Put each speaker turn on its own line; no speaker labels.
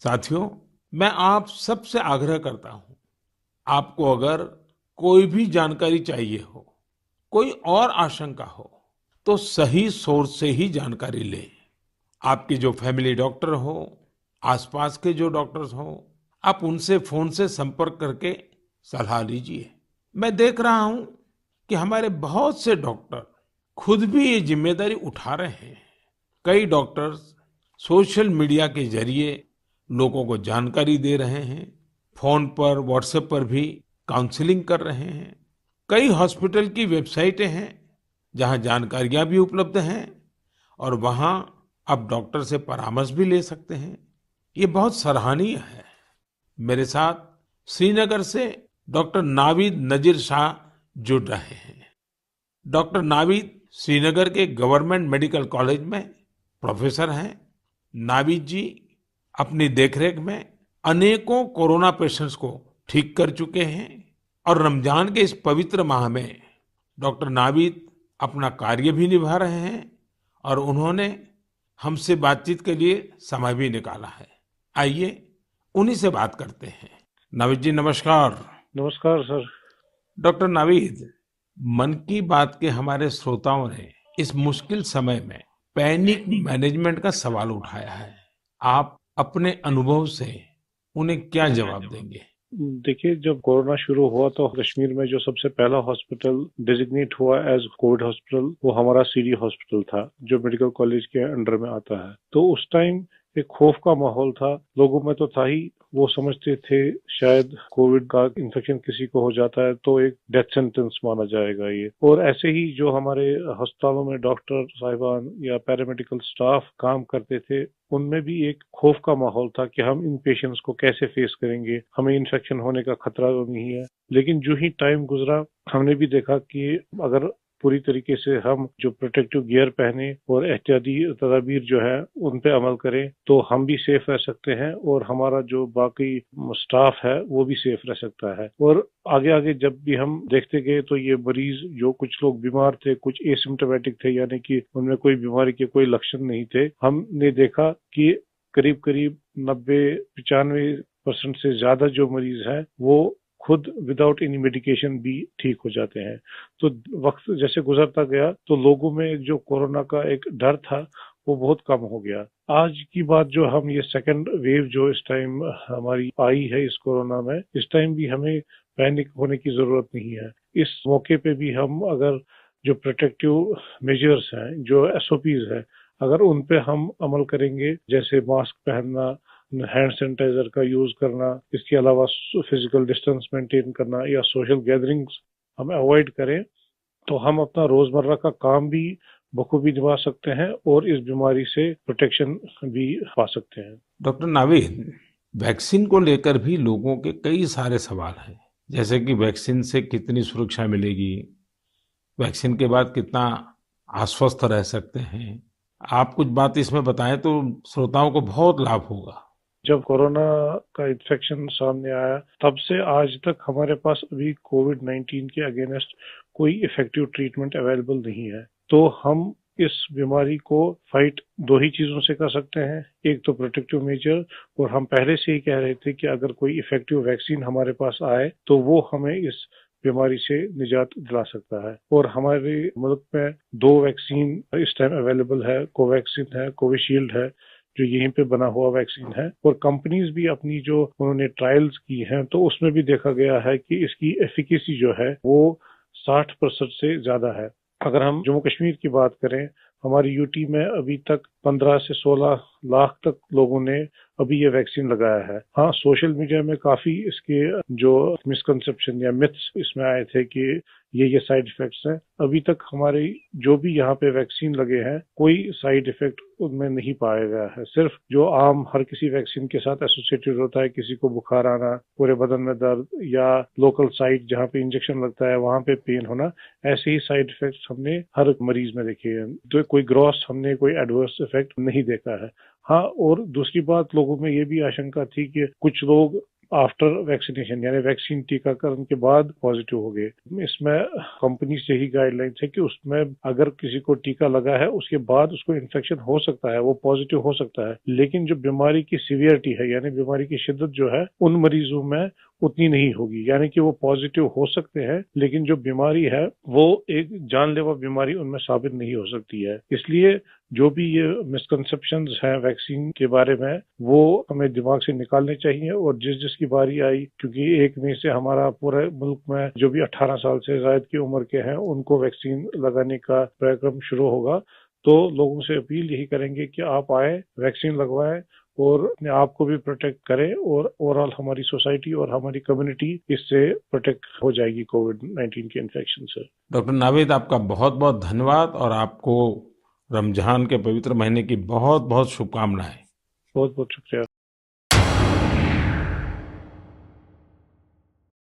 साथियों, मैं आप सबसे आग्रह करता हूं, आपको अगर कोई भी जानकारी चाहिए हो, कोई और आशंका हो, तो सही सोर्स से ही जानकारी लें। आपके जो फैमिली डॉक्टर हो, आसपास के जो डॉक्टर्स हो, आप उनसे फोन से संपर्क करके सलाह लीजिए। मैं देख रहा हूं कि हमारे बहुत से डॉक्टर खुद भी ये जिम्मेदारी उठा रहे हैं। कई डॉक्टर्स सोशल मीडिया के जरिए लोगों को जानकारी दे रहे हैं। फोन पर, व्हाट्सएप पर भी काउंसलिंग कर रहे हैं। कई हॉस्पिटल की वेबसाइटें हैं जहां जानकारियां भी उपलब्ध हैं और वहां आप डॉक्टर से परामर्श भी ले सकते हैं। ये बहुत सराहनीय है। मेरे साथ श्रीनगर से डॉक्टर नावीद नजीर शाह जुड़ रहे हैं। डॉक्टर नावीद श्रीनगर के गवर्नमेंट मेडिकल कॉलेज में प्रोफेसर हैं। नावीद जी अपनी देखरेख में अनेकों कोरोना पेशेंट्स को ठीक कर चुके हैं और रमजान के इस पवित्र माह में डॉक्टर नावीद अपना कार्य भी निभा रहे हैं और उन्होंने हमसे बातचीत के लिए समय भी निकाला है। आइए उन्हीं से बात करते हैं। नावीद जी, नमस्कार।
नमस्कार सर।
डॉक्टर नावीद, मन की बात के हमारे श्रोताओं ने इस मुश्किल समय में पैनिक मैनेजमेंट का सवाल उठाया है। आप अपने अनुभव से उन्हें क्या जवाब देंगे?
देखिए, जब कोरोना शुरू हुआ तो कश्मीर में जो सबसे पहला हॉस्पिटल डेजिग्नेट हुआ एज कोविड हॉस्पिटल वो हमारा सीडी हॉस्पिटल था, जो मेडिकल कॉलेज के अंडर में आता है। तो उस टाइम एक खौफ का माहौल था, लोगों में तो था ही। वो समझते थे शायद कोविड का इन्फेक्शन किसी को हो जाता है तो एक डेथ सेंटेंस माना जाएगा ये। और ऐसे ही जो हमारे अस्पतालों में डॉक्टर साहिबान या पैरामेडिकल स्टाफ काम करते थे, उनमें भी एक खौफ का माहौल था कि हम इन पेशेंट्स को कैसे फेस करेंगे, हमें इन्फेक्शन होने का खतरा तो नहीं है। लेकिन जो ही टाइम गुजरा, हमने भी देखा कि अगर पूरी तरीके से हम जो प्रोटेक्टिव गियर पहने और एहतियाती तदाबीर जो है उन पे अमल करें, तो हम भी सेफ रह सकते हैं और हमारा जो बाकी स्टाफ है वो भी सेफ रह सकता है। और आगे आगे जब भी हम देखते गए तो ये मरीज, जो कुछ लोग बीमार थे, कुछ एसिम्प्टोमेटिक थे, यानी कि उनमें कोई बीमारी के कोई लक्षण नहीं थे, हमने देखा कि करीब करीब 90-95% से ज्यादा जो मरीज हैं वो खुद विदाउट एनी मेडिकेशन भी ठीक हो जाते हैं। तो वक्त जैसे गुजरता गया तो लोगों में जो कोरोना का एक डर था वो बहुत कम हो गया। आज की बात जो हम ये सेकंड वेव जो इस टाइम हमारी आई है इस कोरोना में, इस टाइम भी हमें पैनिक होने की जरूरत नहीं है। इस मौके पे भी हम अगर जो प्रोटेक्टिव मेजर्स हैं, जो एसओपीज है, अगर उन पे हम अमल करेंगे, जैसे मास्क पहनना, हैंड सैनिटाइजर का यूज करना, इसके अलावा फिजिकल डिस्टेंस मेंटेन करना या सोशल गैदरिंग्स हम अवॉइड करें, तो हम अपना रोजमर्रा का काम भी बखूबी निभा सकते हैं और इस बीमारी से प्रोटेक्शन भी पा सकते हैं।
डॉक्टर नावीद, वैक्सीन को लेकर भी लोगों के कई सारे सवाल हैं। जैसे कि वैक्सीन से कितनी सुरक्षा मिलेगी, वैक्सीन के बाद कितना आश्वस्त रह सकते हैं। आप कुछ बात इसमें बताएं तो श्रोताओं को बहुत लाभ होगा।
जब कोरोना का इन्फेक्शन सामने आया तब से आज तक हमारे पास अभी कोविड-19 के अगेंस्ट कोई इफेक्टिव ट्रीटमेंट अवेलेबल नहीं है। तो हम इस बीमारी को फाइट दो ही चीजों से कर सकते हैं। एक तो प्रोटेक्टिव मेजर, और हम पहले से ही कह रहे थे कि अगर कोई इफेक्टिव वैक्सीन हमारे पास आए तो वो हमें इस बीमारी से निजात दिला सकता है। और हमारे मुल्क में दो वैक्सीन इस टाइम अवेलेबल है, कोवैक्सीन है, कोविशील्ड है, जो यहीं पे बना हुआ वैक्सीन है। और कंपनीज भी अपनी जो उन्होंने ट्रायल्स की हैं तो उसमें भी देखा गया है कि इसकी एफिकेसी जो है वो 60% से ज्यादा है। अगर हम जम्मू कश्मीर की बात करें, हमारी यूटी में अभी तक 15 से 16 लाख तक लोगों ने अभी ये वैक्सीन लगाया है। हाँ, सोशल मीडिया में काफी इसके जो मिसकंसेप्शन या मिथ्स इसमें आए थे कि ये साइड इफेक्ट्स हैं। अभी तक हमारे जो भी यहाँ पे वैक्सीन लगे हैं कोई साइड इफेक्ट उनमें नहीं पाया गया है। सिर्फ जो आम हर किसी वैक्सीन के साथ एसोसिएटेड होता है, किसी को बुखार आना, पूरे बदन में दर्द, या लोकल साइट जहाँ पे इंजेक्शन लगता है वहां पे पेन होना, ऐसे ही साइड इफेक्ट्स हमने हर मरीज में देखे हैं। तो कोई ग्रॉस हमने कोई एडवर्स इफेक्ट नहीं देखा है। हाँ, और दूसरी बात, लोगों में ये भी आशंका थी कि कुछ लोग आफ्टर वैक्सीनेशन यानी वैक्सीन टीकाकरण के बाद पॉजिटिव हो गए। इसमें कंपनी से ही गाइडलाइंस है कि उसमें अगर किसी को टीका लगा है उसके बाद उसको इन्फेक्शन हो सकता है, वो पॉजिटिव हो सकता है, लेकिन जो बीमारी की सीवियरिटी है यानी बीमारी की शिद्दत जो है उन मरीजों में उतनी नहीं होगी, यानी कि वो पॉजिटिव हो सकते हैं लेकिन जो बीमारी है वो एक जानलेवा बीमारी उनमें साबित नहीं हो सकती है। इसलिए जो भी ये मिसकंसेप्शंस हैं वैक्सीन के बारे में वो हमें दिमाग से निकालने चाहिए और जिस जिसकी बारी आई, क्योंकि 1 मई से हमारा पूरे मुल्क में जो भी 18 साल से ज्यादा की उम्र के हैं उनको वैक्सीन लगाने का कार्यक्रम शुरू होगा। तो लोगों से अपील यही करेंगे कि आप आए, वैक्सीन लगवाएं और अपने आप को भी प्रोटेक्ट करें और ओवरऑल हमारी सोसाइटी और हमारी कम्युनिटी इससे प्रोटेक्ट हो जाएगी कोविड-19 के इन्फेक्शन से।
डॉक्टर नावीद, आपका बहुत बहुत धन्यवाद और आपको रमजान के पवित्र महीने की बहुत बहुत शुभकामनाएं।
बहुत बहुत शुक्रिया।